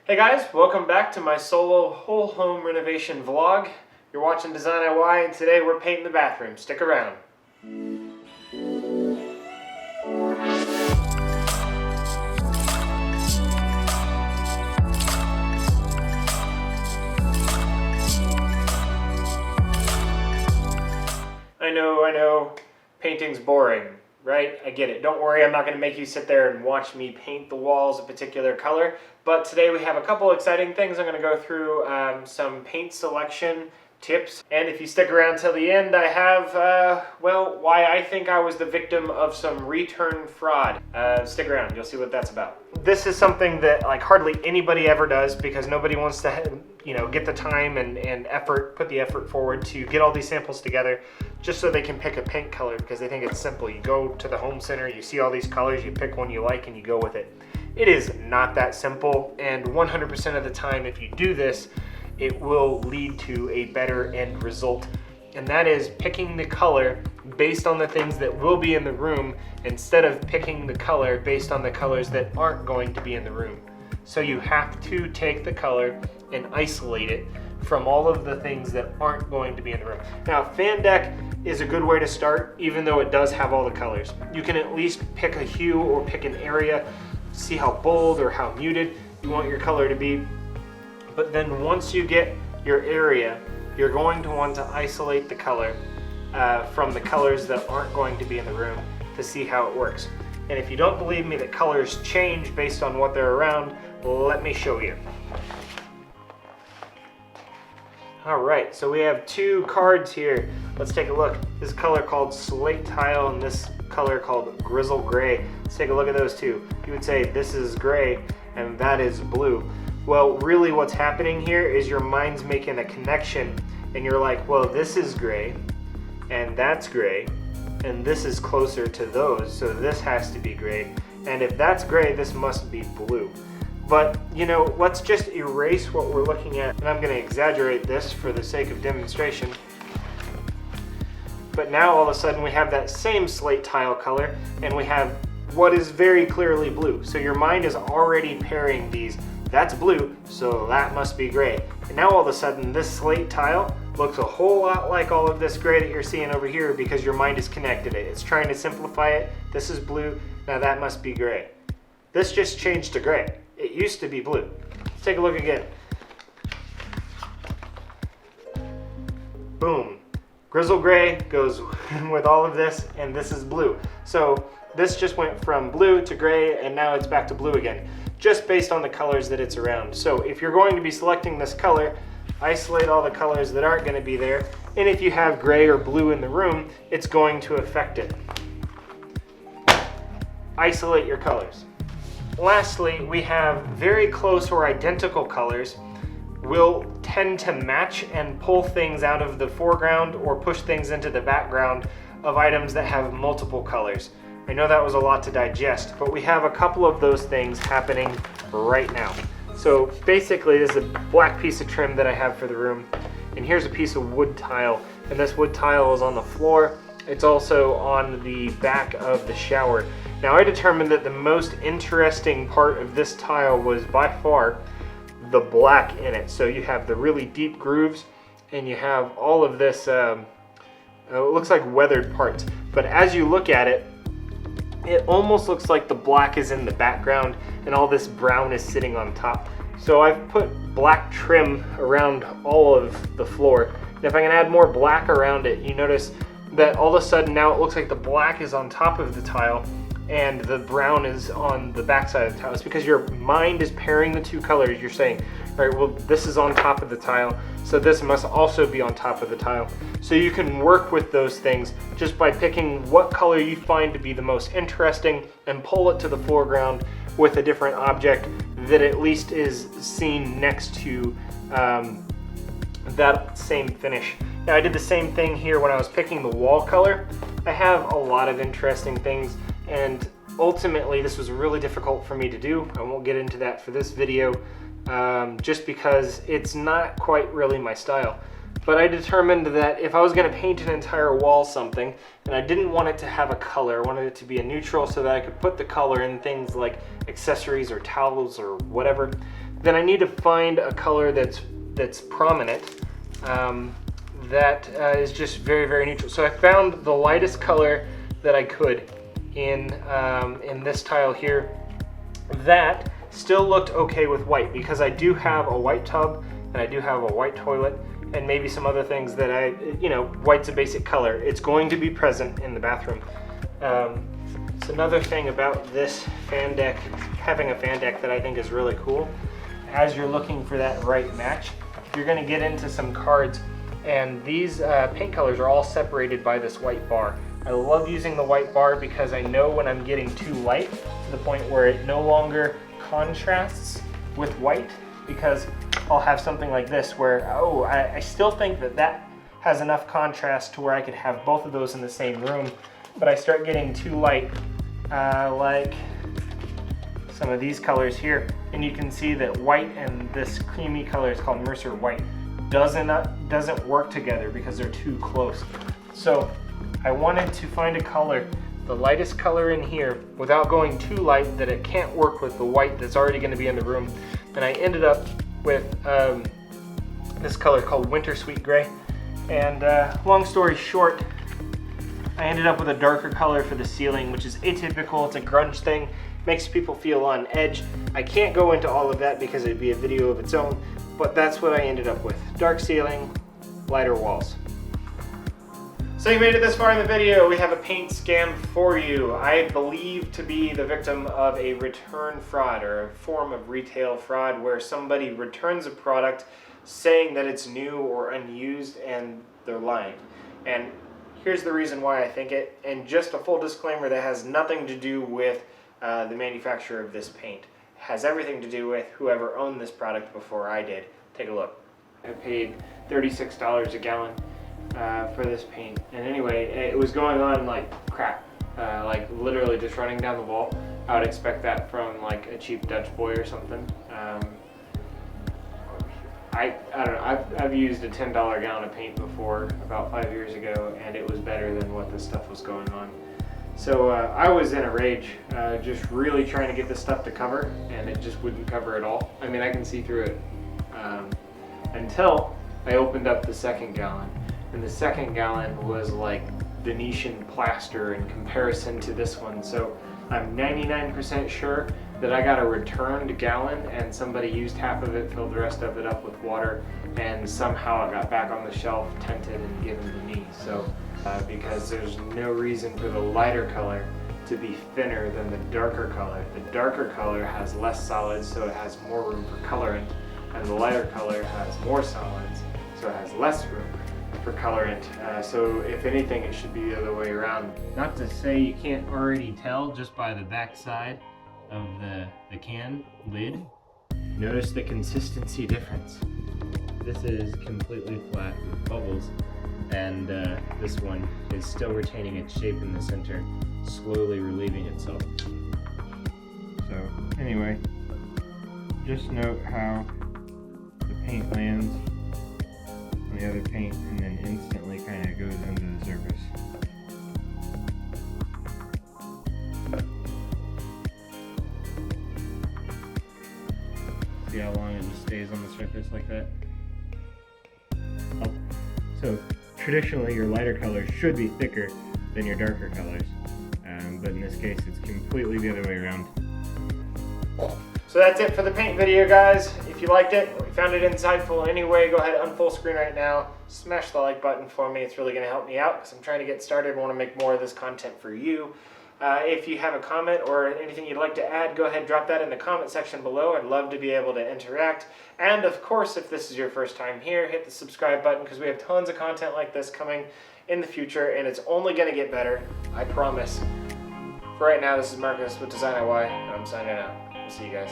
Hey guys, welcome back to my solo whole home renovation vlog. You're watching DesignIY and today we're painting the bathroom. Stick around. I know, painting's boring, right? I get it. Don't worry, I'm not going to make you sit there and watch me paint the walls a particular color. But today we have a couple exciting things. I'm going to go through some paint selection tips. And if you stick around till the end, I have, why I think I was the victim of some return fraud. Stick around, you'll see what that's about. This is something that like hardly anybody ever does because nobody wants to, get the time and effort, put the effort forward to get all these samples together just so they can pick a paint color because they think it's simple. You go to the home center, you see all these colors, you pick one you like and you go with it. It is not that simple, and 100% of the time if you do this, it will lead to a better end result. And that is picking the color based on the things that will be in the room instead of picking the color based on the colors that aren't going to be in the room. So you have to take the color and isolate it from all of the things that aren't going to be in the room. Now, fan deck is a good way to start, even though it does have all the colors. You can at least pick a hue or pick an area, see how bold or how muted you want your color to be. But then once you get your area, you're going to want to isolate the color from the colors that aren't going to be in the room to see how it works. And if you don't believe me that colors change based on what they're around, let me show you. All right, so we have two cards here. Let's take a look. This color called slate tile and this color called grizzle gray. Let's take a look at those two. You would say this is gray and that is blue. Well, really what's happening here is your mind's making a connection and you're like, well, this is gray and that's gray and this is closer to those, so this has to be gray. And if that's gray, this must be blue. But, let's just erase what we're looking at. And I'm going to exaggerate this for the sake of demonstration. But now all of a sudden we have that same slate tile color and we have what is very clearly blue. So your mind is already pairing these. That's blue, so that must be gray. And now all of a sudden this slate tile looks a whole lot like all of this gray that you're seeing over here because your mind has connected it. It's trying to simplify it. This is blue, now that must be gray. This just changed to gray. It used to be blue. Let's take a look again. Boom. Grizzle gray goes with all of this, and this is blue. So this just went from blue to gray, and now it's back to blue again, just based on the colors that it's around. So if you're going to be selecting this color, isolate all the colors that aren't going to be there, and if you have gray or blue in the room, it's going to affect it. Isolate your colors. Lastly, we have very close or identical colors will tend to match and pull things out of the foreground or push things into the background of items that have multiple colors. I know that was a lot to digest, but we have a couple of those things happening right now. So basically, this is a black piece of trim that I have for the room, and here's a piece of wood tile, and this wood tile is on the floor. It's also on the back of the shower. Now I determined that the most interesting part of this tile was by far the black in it. So you have the really deep grooves and you have all of this, it looks like weathered parts. But as you look at it, it almost looks like the black is in the background and all this brown is sitting on top. So I've put black trim around all of the floor. And if I can add more black around it, you notice that all of a sudden now it looks like the black is on top of the tile and the brown is on the back side of the tile. It's because your mind is pairing the two colors. You're saying, all right, well, this is on top of the tile, so this must also be on top of the tile. So you can work with those things just by picking what color you find to be the most interesting and pull it to the foreground with a different object that at least is seen next to that same finish. Now I did the same thing here when I was picking the wall color. I have a lot of interesting things, and ultimately this was really difficult for me to do. I won't get into that for this video just because it's not quite really my style. But I determined that if I was going to paint an entire wall something, and I didn't want it to have a color, I wanted it to be a neutral so that I could put the color in things like accessories or towels or whatever, Then I need to find a color that's prominent, that is just very, very neutral. So I found the lightest color that I could in this tile here. That still looked okay with white because I do have a white tub and I do have a white toilet and maybe some other things that white's a basic color. It's going to be present in the bathroom. It's another thing about this fan deck, having a fan deck, that I think is really cool. As you're looking for that right match, you're gonna get into some cards, and these paint colors are all separated by this white bar. I love using the white bar because I know when I'm getting too light to the point where it no longer contrasts with white, because I'll have something like this where, I still think that has enough contrast to where I could have both of those in the same room, but I start getting too light, like some of these colors here, and you can see that white and this creamy color is called Mercer White doesn't work together because they're too close. So I wanted to find a color, the lightest color in here, without going too light that it can't work with the white that's already going to be in the room. And I ended up with this color called Winter Sweet Gray. And long story short, I ended up with a darker color for the ceiling, which is atypical. It's a grunge thing, makes people feel on edge. I can't go into all of that because it'd be a video of its own, but that's what I ended up with. Dark ceiling, lighter walls. So you made it this far in the video. We have a paint scam for you. I believe to be the victim of a return fraud, or a form of retail fraud, where somebody returns a product saying that it's new or unused and they're lying. And here's the reason why I think it, and just a full disclaimer, that has nothing to do with the manufacturer of this paint. It has everything to do with whoever owned this product before I did. Take a look. I paid $36 a gallon for this paint, and anyway, it was going on like crap, like literally just running down the wall. I would expect that from like a cheap Dutch boy or something. I don't know, I've used a $10 gallon of paint before about 5 years ago, and it was better than what this stuff was going on. So I was in a rage, just really trying to get this stuff to cover, and it just wouldn't cover at all. I mean, I can see through it, until I opened up the second gallon. And the second gallon was like Venetian plaster in comparison to this one. So I'm 99% sure that I got a returned gallon and somebody used half of it, filled the rest of it up with water, and somehow it got back on the shelf, tinted, and given to me. So because there's no reason for the lighter color to be thinner than the darker color. The darker color has less solids, so it has more room for colorant, and the lighter color has more solids, so it has less room for colorant. So if anything, it should be the other way around. Not to say you can't already tell just by the back side of the can lid. Notice the consistency difference. This is completely flat with bubbles, and this one is still retaining its shape in the center, slowly relieving itself. So anyway, just note how the paint lands on the other paint and then instantly kind of goes under the surface. See how long it just stays on the surface like that? Oh. So traditionally your lighter colors should be thicker than your darker colors, but in this case it's completely the other way around. So that's it for the paint video, guys. If you liked it or you found it insightful in any way, go ahead and unfull screen right now. Smash the like button for me. It's really going to help me out because I'm trying to get started. I want to make more of this content for you. If you have a comment or anything you'd like to add, go ahead and drop that in the comment section below. I'd love to be able to interact. And of course, if this is your first time here, hit the subscribe button because we have tons of content like this coming in the future, and it's only going to get better. I promise. For right now, this is Marcus with DesignIY, and I'm signing out. We'll see you guys.